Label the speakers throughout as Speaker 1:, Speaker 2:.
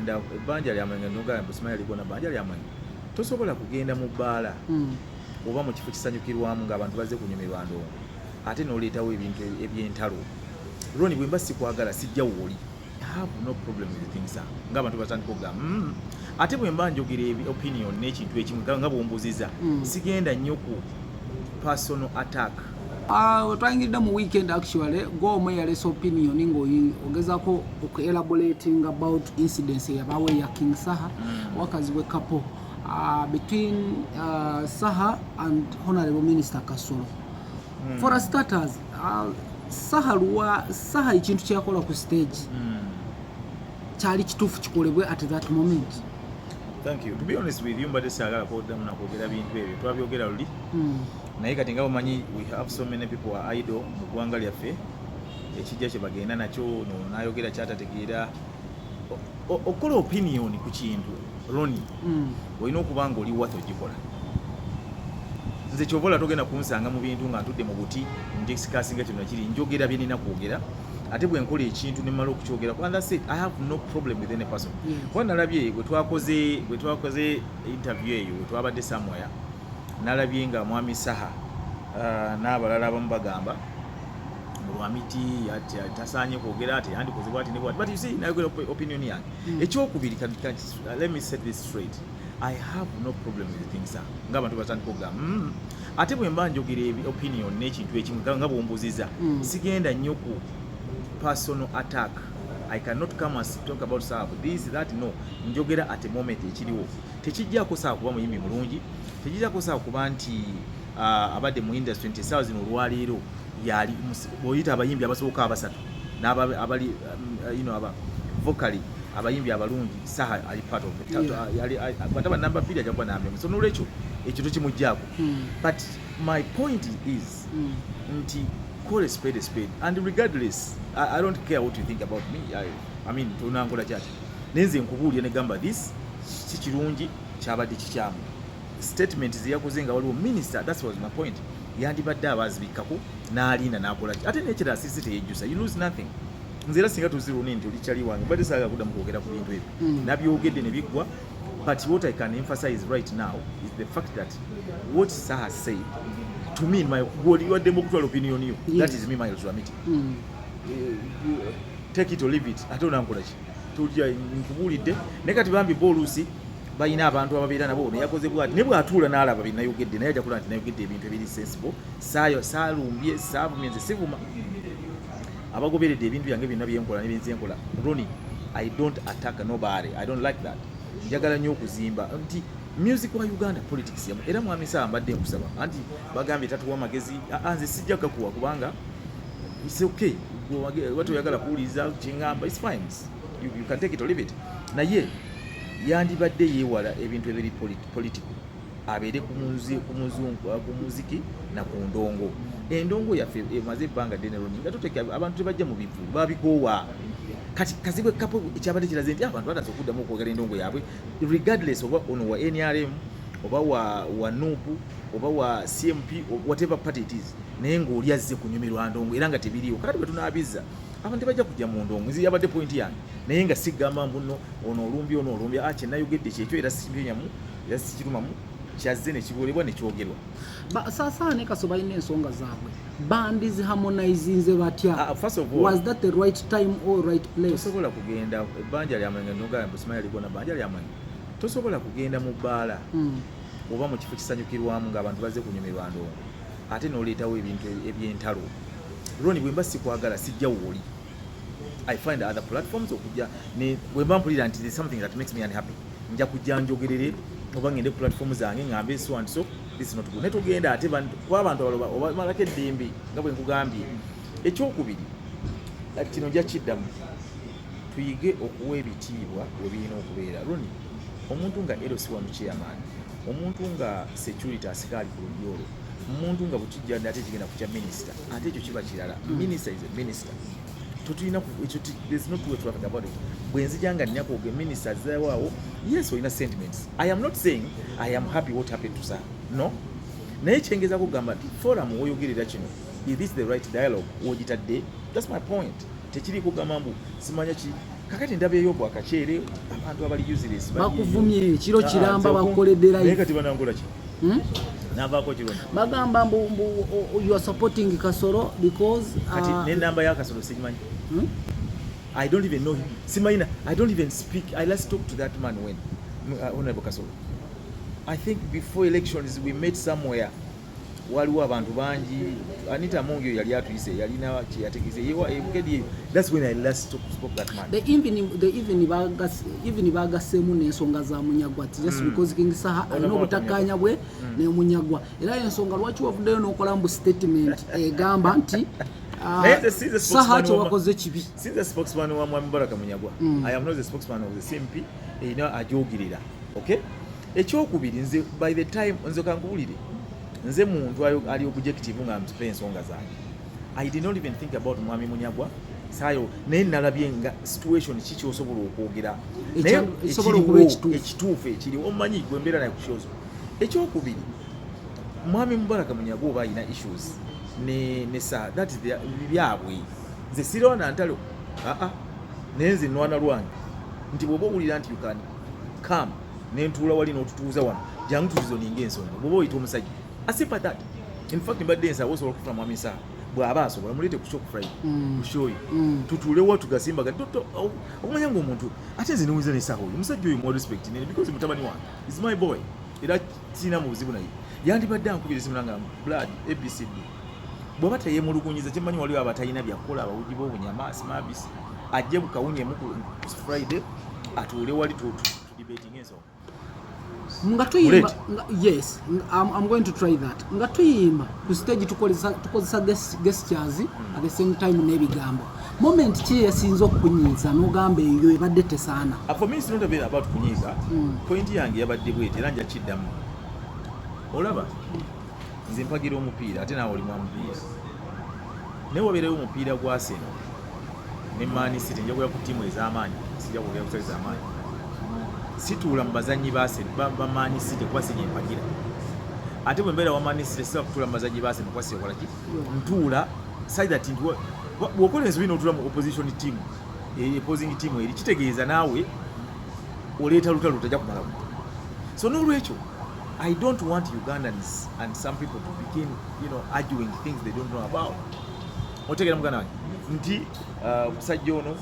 Speaker 1: kugenda ebbanja lyamwe nga Busimaili ligona bbanja lyamwe tosobola kugenda mu bbaala oba mu kifo kisanyukirwamu ng'abantu bazze kunyumirwa ndongo ate n'oleetawo ebintu ebyentalo Ronnie bwe mba sikwagala sijja wooli I have no problem with things ng'abantu batandika okugamba ate bwe mba njogera opinion n'ekintu ekimu nga bw'ombuziza sigenda nnyo ku personal attack.
Speaker 2: Twayingirira mu weekend actually gomwe yalesa opinion ng'ogezako elaborating about incidents yabawe ya King Saha wakazi we couple between Saha and Honorable Minister Kasolo. For starters, Saha ikintu kyakola ku stage kyali kituufu kikolebwe at that moment.
Speaker 1: Thank you. To be honest with you, mbadde saagala kwoddamu nakwogera bintu ebyo twabyogera luli naye kati nga bumanyi we have so many people are idle mu ggwanga lyaffe ekijja kye bagenda nakyo n'ayogera kyatategeera okola opinion ku kintu Ronnie olina okuba nga oli watho ogikola. Nze kyobola togenda kunsanga mu bintu nga ntudde mu buti ndisikasinga kino kiri njogera bye nina kwogera ate bwe nkola ekintu ne mmala okukyogera and that's it. I have no problem with any person. Kuba nalabye bwe twakoze interview eyo bwe twabadde somewhere nalabye nga mwami Saha n'abalala abamu bagamba Lwamiti tasaanye kwogera ati yandikoze bwati ne bwati but you see nayogera opinion yange ekyokubiri let me set this straight. I have no problem with things ng'abantu batandika okugamba ate bwe mba njogera opinion n'ekintu ekimu nga bw'ombuziza sigenda nnyo ku personal attack. I cannot come and talk about Saha this that no njogera at a moment ekiriwo tekijjako Saha kuba muyimbi mulungi tekijjako Saha kuba nti abadde mu industry 20,000 olwaleero yali boyita abayimbi abasoboka abasatu n'abali aba vocally abayimbi abalungi Saha ali part of it yali bataba number 2 ajakuba nambe so n'olwekyo ekintu kimujjako but my point is nti call a spade and regardless I don't care what you think about me. I mean tunangola kyati nenze nkubuulya ne gamba this si kirungi kyabadde kikyamu statement ziyakoze nga waliwo minister. That was my point. Yandibadde abazibikako n'alinda n'akola ate n'ekira asisi teyejjusa you lose nothing. Nze era singa tuziruni nti oli kyali wange badde saaga kuddamu kwogera ku bintu ebyo nabyogedde ne biggwa but what I can emphasize right now is the fact that what Saha said to me in my your democratic opinion you that is me my Lwamiti take it or leave it ate onankola ki tulya nkubulidde ne kati bambi bolusi bayina abantu ababeera nabo ne yakoze bwati ne bwatuula n'alaba binayogedde naye ajakula nti nayogedde ebintu ebiri sensible saalumbye saavumye nze sivuma abagoberedde ebintu byange byonna byenkola ne byenkola Ronnie I don't attack nobody. I don't like that. Njagala nnyo okuzimba nti music wa Uganda politics yamu era mwami Saha mbadde nkusaba anti bagambye tatuwa amagezi nze sijja kakuwa kubanga it's okay watu oyagala kuwuliza kingamba it's fine you can take it or leave it naye yandibadde yeewala ebintu ebiri political abeere ku muziki na ku ndongo endongo yaffe emaze ebbanga ddene Ronnie nga tuteke abantu tebajja mu bivu babikoowa kati kazibwe kapo ekyabadde kiraze nti abantu bataza okuddamu okwogera endongo yaabwe regardless oba ono wa NRM oba wa NUP oba wa CMP whatever party it is naye ng'oli azze kunyumirwa ndongo era nga tebiriwo kati bwe tunaabiza abantu tebajja kujja mu ndongo nzi yabadde point yange naye nga sigamba mbuno ono olumbya kyenayogedde kyekyo era simbyenyamu era sikirumamu kyazze ne kibolebwa ne kyogerwa
Speaker 2: Saha ne Kasolo balina ensonga zaabwe bandizi harmonizinze batya was that the right time or right place
Speaker 1: tosobola kugenda ebbanja lyamwe nga Busimaili ligona bbanja lyamwe tosobola kugenda mu bbaala oba mu kifo kisanyukirwamu ng'abantu bazze kunyumirwa ndongo ate n'oleetawo ebintu ebyentalo Ronnie bwe mba sikwagala sijja wooli I find other platforms okujja ne bwe mba mpulira nti there's something that makes me unhappy nja kujja njogerere oba ngende platform zange ngambe so and so this is not good netugenda ate kwa abantu oba malake eddembe nga bwe nkugambye ekyokubiri kino nja kiddamu tuyige okuwa ebitiibwa we birina okubeera Ronnie omuntu nga Eros wa chairman omuntu nga security asikaali ku ludyolo omuntu nga bukijjadde ate kigenda ku kya minister ate ekyo kiba kirala minister is a minister tutulina there's no two way to talk about it bwenzijanga nnyakoge minister zawaawo yes olina sentiments I am not saying I am happy what happened to Saha no naye kyengeza kugamba nti forum woyogerera kino is this the right dialogue wogitadde that's my point tekiri kugamba mbu simanya ki kakati ndabye yobu akachere abantu abali useless
Speaker 2: bakuvumye kiro kiramba bakoledde live
Speaker 1: kati banangola ki navako kirona
Speaker 2: bagamba you are supporting Kasoro because
Speaker 1: kati ne namba ya Kasoro simanyi I don't even know him simaina I don't even speak I last talk to that man when honorable Kasoro I think before elections we met somewhere waliwo abantu bangi Anita Mungyo yali atuyise yalina kiyategeze yewa ebukedi that's when I last spoke that man
Speaker 2: the even bagasemu n'ensonga za Munyagwa just because King Saha alina obutakkaanya bwe ne Munyagwa era ensonga lwaki wavuddeyo n'okola mbu statement egamba nti Saha kyewakoze kibi
Speaker 1: since the spokesman wa Mwami Baraka Munyagwa I am not the spokesman of the CMP ajogirira okay ekyokubiri nze by the time nze kankubulire nze muntu ali objective nga mtupe ensonga zange I did not even think about Mwami Munyagwa sayo naye nalabye nga situation kiki osobola okwogera
Speaker 2: esobola okuba
Speaker 1: ekituufu ekiri omanyi gwembeera naye kushozo ekyokubiri Mwami Mubaraka Munyagwa oba alina issues ne sa that is the byabwe nze sirona ntalo nenze nwana lwange nti bwoba owulira nti you can come nentuula wali n'otutuuza wano jangu tuzizoninga ensonga bwoba oyita omusajja asipa that in fact mbadde nsa osobola okufuna Mwami Saha bw'aba asobola mulete ku show Friday ku show tutule wa tugasimbaga toto omanya ngo omuntu ate nze niwuza ne Saha oyo omusajja oyo mu respect ne because mutabani wange is my boy era sina mu buzibu naye yandibadde ankubira esimu nanga blood ABCD bw'aba teyemulugunyiza kyemmanyi waliwo abatalina byakola abawuji b'obunyama simabisi ajje bukawunye mu Friday atuule wali debating ensonga
Speaker 2: nga tuyimba yes I'm going to try that nga tuyimba ku stage tukozesa gestures at the same time n'ebigambo moment ki yasinze okunyiza n'ogamba eyo ebadde tesaana
Speaker 1: for me it's not about kunyiza point yange yabadde bwete era nja kiddamu olaba nze mpagira omupiira ate naawe oli mwamupiira naye wabeerewo omupiira gwa Arsenal ne Man City njagula ku ttiimu ez'amaanyi sijja kwogera ku ez'amaanyi situula mu bazannyi ba Man City kwasinye empagira ate bwe mbeera wa Man City sisa kutuula mu bazannyi ba Arsenal kwasi okola ki ntuula side that bw'okola ensobi n'otuula mu opposition team opposing team eri kitegeeza naawe oleeta lutalo tajja kumala buto so n'olwekyo I don't want Ugandans and some people to begin arguing things they don't know about otegera muganda wange nti omusajja ono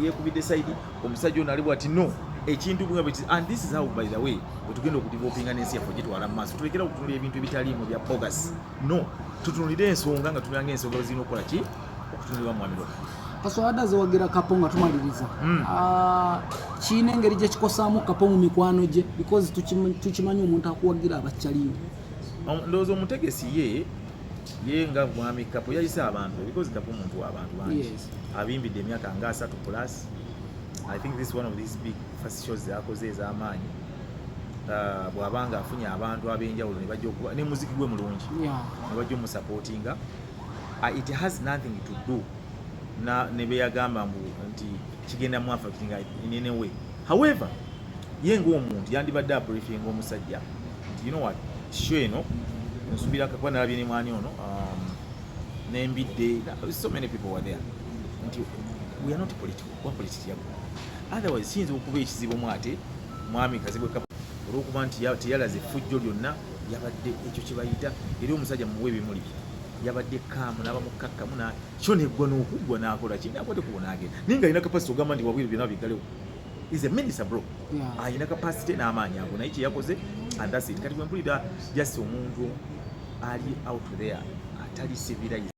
Speaker 1: yekubidde side omusajja ono ali bwati no ekintu bwe and this is how by the way wetugenda okudevelopinga n'ensi yaffe gitwala mu maaso tulekera okutunulira ebintu ebitaliimu bya bogus no tutunulire ensonga nga tulanga ensonga zirina okukola ki okutunulirwa Mwami Lwamiti
Speaker 2: Kaswada zewagira Kapo nga tumaliriza kiina engeri gye kikosaamu Kapo mu mikwano gye because tukimanyi omuntu akuwagira abakyaliyo
Speaker 1: ndowooza omutegesi ye nga Mwami Kapo yayise abantu because Kapo muntu w'abantu bangi abimbidde emyaka nga 3 plus I think this is one of these big first shows zakoze ez'amaanyi bw'abanga afunye abantu ab'enjawulo ne bajja okuba ne muziki gwe mulungi ne bajja omusupportinga it has nothing to do ne beyagamba nti kigenda mu affecting in any way however ye ng'omuntu yandibadde abriefing omusajja nti you know what show eno nsubira kakuba nalabye ne mwani ono nembidde so many people were there nti we are not political wa politics yabo otherwise siyinza okuba ekizibu mwate Mwami Kazibwe Kapo olw'okuba nti teyalaze effujjo lyonna yabadde ekyo kye bayita eri omusajja muwe ebimuli yabadde kaamu n'abamukakkamu kyo neggwa n'okuggwa n'akola ki nakwate kubonaagenda naye nga alina kapasite ogamba nti wabwire byonna biggalewo is a minister bro alina kapasite n'amaanyi ago naye kye yakoze and that's it kati bwe mpulira just omuntu ali out there atali civilized